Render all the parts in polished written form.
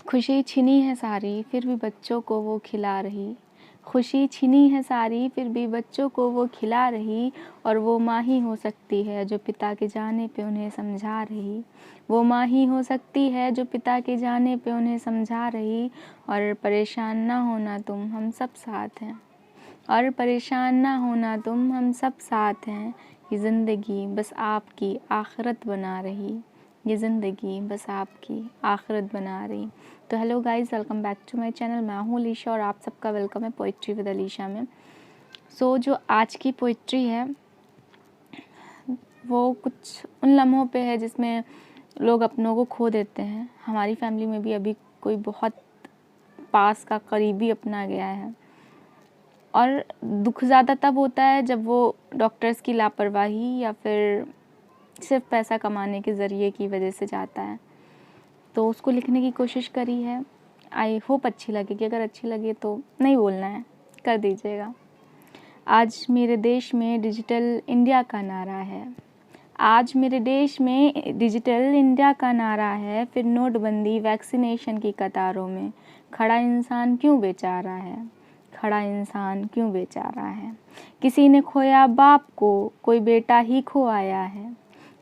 खुशी छिनी है सारी फिर भी बच्चों को वो खिला रही। खुशी छिनी है सारी फिर भी बच्चों को वो खिला रही। और वो माँ ही हो सकती है जो पिता के जाने पे उन्हें समझा रही। वो माँ ही हो सकती है जो पिता के जाने पे उन्हें समझा रही। और परेशान ना होना तुम, हम सब साथ हैं। और परेशान ना होना तुम, हम सब साथ हैं। ये ज़िंदगी बस आपकी आखिरत बना रही। ये ज़िंदगी बस आपकी आखिरत बना रही। तो hello guys, welcome back to my channel. मैं हूँ अलीशा और आप सबका वेलकम है पोइट्री विद अलीशा में। जो आज की पोइट्री है वो कुछ उन लम्हों पे है जिसमें लोग अपनों को खो देते हैं। हमारी फैमिली में भी अभी कोई बहुत पास का करीबी अपना गया है और दुख ज़्यादा तब होता है जब वो डॉक्टर्स की लापरवाही या फिर सिर्फ पैसा कमाने के ज़रिए की वजह से जाता है। तो उसको लिखने की कोशिश करी है। आई होप अच्छी लगेगी। अगर अच्छी लगे तो नहीं बोलना है, कर दीजिएगा। आज मेरे देश में डिजिटल इंडिया का नारा है। आज मेरे देश में डिजिटल इंडिया का नारा है। फिर नोटबंदी वैक्सीनेशन की कतारों में खड़ा इंसान क्यों बेचारा है। खड़ा इंसान क्यों बेचारा है। किसी ने खोया बाप को, कोई बेटा ही खो आया है।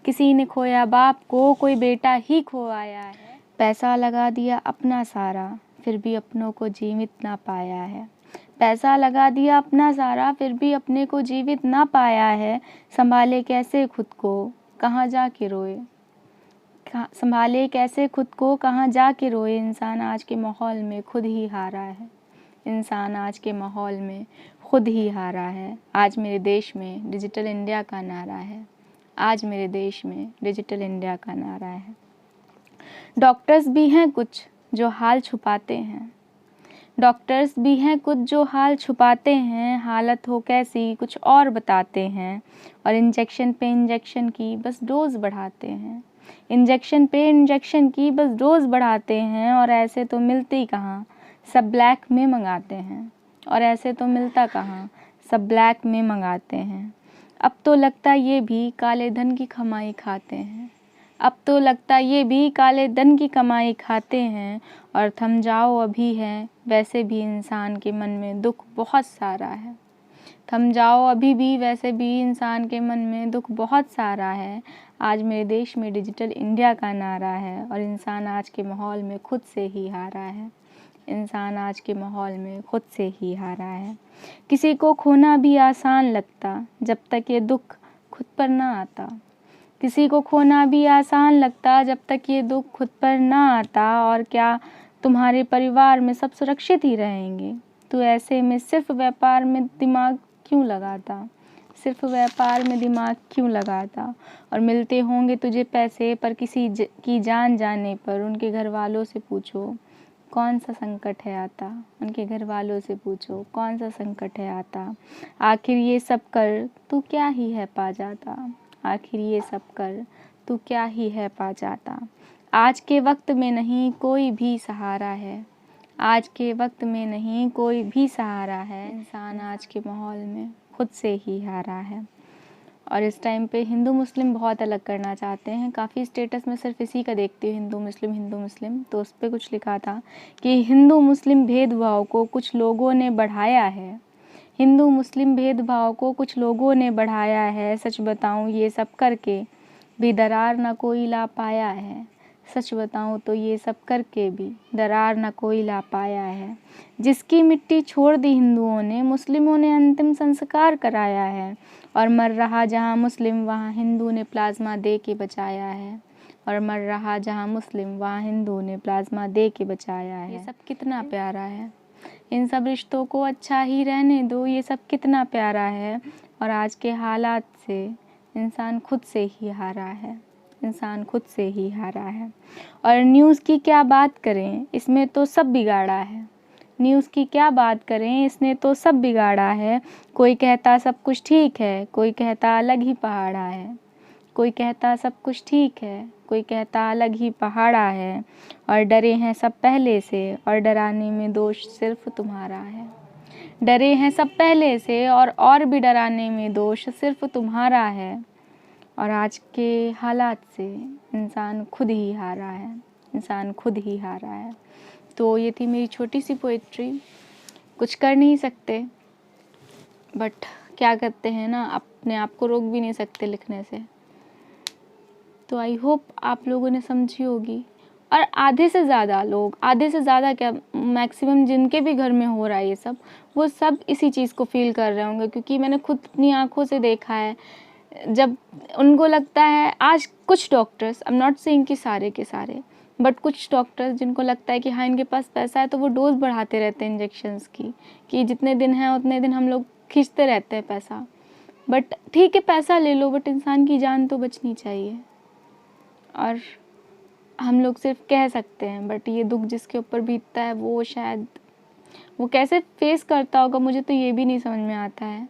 किसी ने खोया बाप को, कोई बेटा ही खो आया है। पैसा लगा दिया अपना सारा फिर भी अपनों को जीवित ना पाया है। पैसा लगा दिया अपना सारा फिर भी अपने को जीवित ना पाया है। संभाले कैसे खुद को, कहाँ जाके रोए। संभाले कैसे खुद को, कहाँ जाके रोए। इंसान आज के माहौल में खुद ही हारा है। इंसान आज के माहौल में खुद ही हारा है। आज मेरे देश में डिजिटल इंडिया का नारा है। आज मेरे देश में डिजिटल इंडिया का नारा है। डॉक्टर्स भी हैं कुछ जो हाल छुपाते हैं। डॉक्टर्स भी हैं कुछ जो हाल छुपाते हैं। हालत हो कैसी कुछ और बताते हैं। और इंजेक्शन पे इंजेक्शन की बस डोज बढ़ाते हैं। इंजेक्शन पे इंजेक्शन की बस डोज बढ़ाते हैं। और ऐसे तो मिलती कहाँ, सब ब्लैक में मंगाते हैं। और ऐसे तो मिलता कहाँ, सब ब्लैक में मंगाते हैं। अब तो लगता ये भी काले धन की कमाई खाते हैं। अब तो लगता ये भी काले धन की कमाई खाते हैं। और थम जाओ अभी है वैसे भी इंसान के मन में दुख बहुत सारा है। थम जाओ अभी भी वैसे भी इंसान के मन में दुख बहुत सारा है। आज मेरे देश में डिजिटल इंडिया का नारा है। और इंसान आज के माहौल में खुद से ही हारा है। इंसान आज के माहौल में खुद से ही हारा है। किसी को खोना भी आसान लगता जब तक ये दुख खुद पर ना आता। किसी को खोना भी आसान लगता जब तक ये दुख खुद पर ना आता। और क्या तुम्हारे परिवार में सब सुरक्षित ही रहेंगे। तो ऐसे में सिर्फ व्यापार में दिमाग क्यों लगाता। सिर्फ व्यापार में दिमाग क्यों लगाता। और मिलते होंगे तुझे पैसे पर किसी की जान जाने पर उनके घर वालों से पूछो कौन सा संकट है आता। उनके घर वालों से पूछो कौन सा संकट है आता। आखिर ये सब कर तू क्या ही है पा जाता। आखिर ये सब कर तू क्या ही है पा जाता। आज के वक्त में नहीं कोई भी सहारा है। आज के वक्त में नहीं कोई भी सहारा है। इंसान आज के माहौल में खुद से ही हारा है। और इस टाइम पे हिंदू मुस्लिम बहुत अलग करना चाहते हैं। काफ़ी स्टेटस में सिर्फ इसी का देखती हूँ, हिंदू मुस्लिम। तो उस पर कुछ लिखा था कि हिंदू मुस्लिम भेदभाव को कुछ लोगों ने बढ़ाया है। हिंदू मुस्लिम भेदभाव को कुछ लोगों ने बढ़ाया है। सच बताऊं ये सब करके भी दरार ना कोई ला पाया है। सच बताऊं तो ये सब करके भी दरार ना कोई ला पाया है। जिसकी मिट्टी छोड़ दी हिंदुओं ने मुस्लिमों ने अंतिम संस्कार कराया है। और मर रहा जहां मुस्लिम वहां हिंदू ने प्लाज्मा दे के बचाया है। और मर रहा जहां मुस्लिम वहां हिंदू ने प्लाज्मा दे के बचाया है। ये सब कितना प्यारा है। इन सब रिश्तों को अच्छा ही रहने दो। ये सब कितना प्यारा है। और आज के हालात से इंसान खुद से ही हारा है। इंसान खुद से ही हारा है। और न्यूज़ की क्या बात करें, इसमें तो सब बिगाड़ा है। न्यूज़ की क्या बात करें, इसने तो सब बिगाड़ा है। कोई कहता सब कुछ ठीक है, कोई कहता अलग ही पहाड़ा है। कोई कहता सब कुछ ठीक है, कोई कहता अलग ही पहाड़ा है। और डरे हैं सब पहले से और डराने में दोष सिर्फ तुम्हारा है। डरे हैं सब पहले से और भी डराने में दोष सिर्फ तुम्हारा है। और आज के हालात से इंसान खुद ही हारा है। इंसान खुद ही हारा है। तो ये थी मेरी छोटी सी पोइट्री। कुछ कर नहीं सकते, बट क्या करते हैं ना, अपने आप को रोक भी नहीं सकते लिखने से। तो आई होप आप लोगों ने समझी होगी। और आधे से ज़्यादा क्या, मैक्सिमम जिनके भी घर में हो रहा है ये सब, वो सब इसी चीज़ को फील कर रहे होंगे, क्योंकि मैंने खुद अपनी आंखों से देखा है। जब उनको लगता है, आज कुछ doctors, I am not saying कि सारे के सारे, बट कुछ डॉक्टर्स जिनको लगता है कि हाँ इनके पास पैसा है, तो वो डोज बढ़ाते रहते हैं इंजेक्शंस की, कि जितने दिन हैं उतने दिन हम लोग खींचते रहते हैं पैसा। बट ठीक है, पैसा ले लो, बट इंसान की जान तो बचनी चाहिए। और हम लोग सिर्फ कह सकते हैं, बट ये दुख जिसके ऊपर बीतता है वो शायद वो कैसे फेस करता होगा, मुझे तो ये भी नहीं समझ में आता है।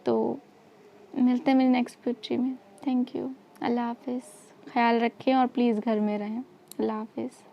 तो मिलते हैं मेरी नेक्स्ट पोएट्री में। Thank you. अल्लाह हाफिज़। ख्याल रखें और प्लीज़ घर में रहें। अल्लाह हाफिज़।